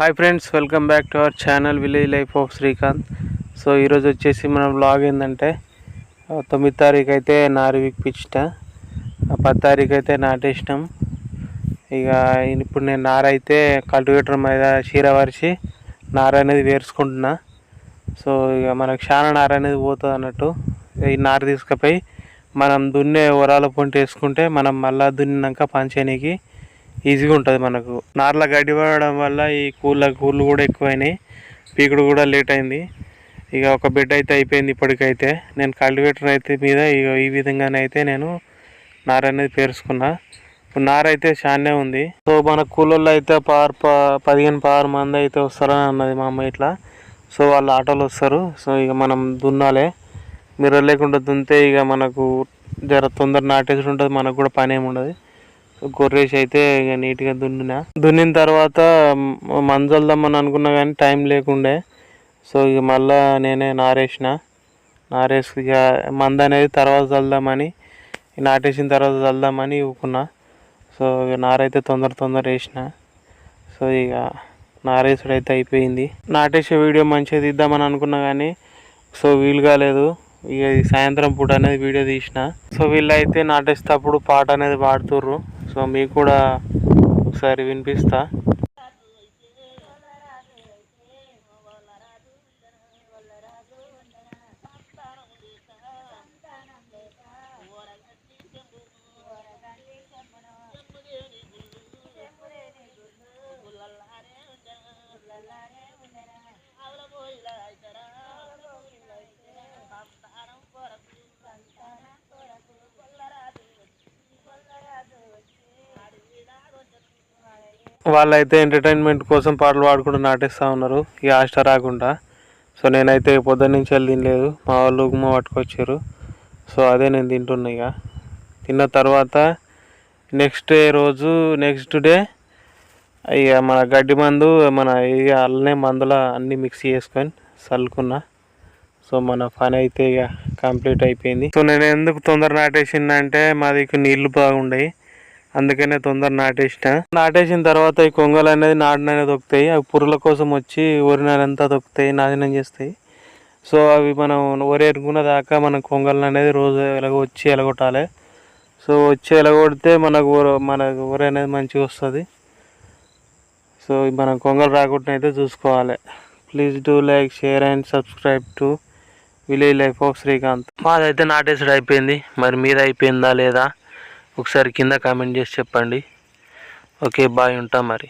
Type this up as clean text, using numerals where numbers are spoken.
Hi friends, welcome back to our channel village life of Srikanth. So ఈరోజు వచ్చేసి మన blog ఏంటంటే 9 తారీఖు అయితే నారు విప్పించిన, 10 తారీఖు అయితే నాటేసినాం. ఇక ఇప్పుడు నేను నారైతే కల్టివేటర్ మీద చీరవరిచి నార అనేది వేర్చుకుంటున్నా. సో ఇక మనకు చాలా నార అనేది పోతుంది అన్నట్టు. ఈ నార తీసుకుపోయి మనం దున్నే వరాల పొంటి వేసుకుంటే మనం మళ్ళీ దున్నినాక పంచేనికి ఈజీగా ఉంటుంది. మనకు నార్ల గడ్డి పడడం వల్ల ఈ కూళ్ళు కూడా ఎక్కువైనాయి, పీకుడు కూడా లేట్ అయింది. ఇక ఒక బెడ్ అయితే అయిపోయింది ఇప్పటికైతే. నేను కల్టివేటర్ అయితే మీద ఈ విధంగానైతే నేను నార అనేది పేర్చుకున్నా. ఇప్పుడు నార అయితే చాలానే ఉంది. సో మన కూలోళ్ళు అయితే 15 మంది అయితే వస్తారని అన్నది మా అమ్మ ఇట్లా. సో వాళ్ళు ఆటోలు వస్తారు. సో ఇక మనం దున్నాలి. మీరు లేకుండా దున్నితే ఇక మనకు జర తొందర నాటేసి ఉంటుంది, మనకు కూడా పని ఏమి ఉండదు. గొర్రెసి అయితే ఇక నీట్గా దున్నిన తర్వాత మంజల్దామని అనుకున్నా కానీ టైం లేకుండే. సో ఇక మళ్ళీ నేనే నారేసి ఇక మంద అనేది తర్వాత చల్దామని, నాటేసిన తర్వాత చల్దామని ఊకున్నా. సో ఇక నారైతే తొందర వేసిన. సో ఇక నారేసుడు అయితే అయిపోయింది. నాటేసే వీడియో మంచిగా తీద్దామని అనుకున్నా కానీ సో వీలు కాలేదు. ఇక సాయంత్రం పూట అనేది వీడియో తీసిన. సో వీళ్ళైతే నాటేసేటప్పుడు పాట అనేది పాడుతుర్రు. సో మీకు కూడా ఒకసారి వినిపిస్తా. వాళ్ళైతే ఎంటర్టైన్మెంట్ కోసం పాటలు పాడుకుంటూ నాటేస్తూ ఉన్నారు, ఇక ఆష్ట రాకుండా. సో నేనైతే పొద్దున్న నుంచి వెళ్ళి తినలేదు, మా వాళ్ళు ఉప్మా పట్టుకొచ్చారు. సో అదే నేను తింటున్నా. ఇక తిన్న తర్వాత నెక్స్ట్ డే ఇక మన గడ్డి మందు ఇక అల్లనే మందుల అన్నీ మిక్స్ చేసుకొని చల్లుకున్నా. సో మన పని అయితే ఇక కంప్లీట్ అయిపోయింది. సో నేను ఎందుకు తొందర నాటేసిందంటే మాది నీళ్లు బాగుండయి, అందుకనే తొందర నాటేసిన తర్వాత ఈ కొంగలు అనేది నాటిననే దొక్కుతాయి. అవి పురుగుల కోసం వచ్చి వరినారంతా దొక్కుతాయి, నాశనం చేస్తాయి. సో అవి మనం వరి ఎరుగున్న దాకా మనం కొంగలు అనేది రోజు వచ్చి ఎలగొట్టాలి. సో వచ్చి ఎలగొడితే మనకు వరి అనేది మంచిగా వస్తుంది. సో మనం కొంగలు రాకుండా అయితే చూసుకోవాలి. Please do like, share and subscribe to village life of Srikanth. మాదైతే నాటేసుడు అయిపోయింది. మరి మీది అయిపోయిందా లేదా ఒకసారి కింద కామెంట్ చేసి చెప్పండి. ఓకే, బాయ్, ఉంటా మరి.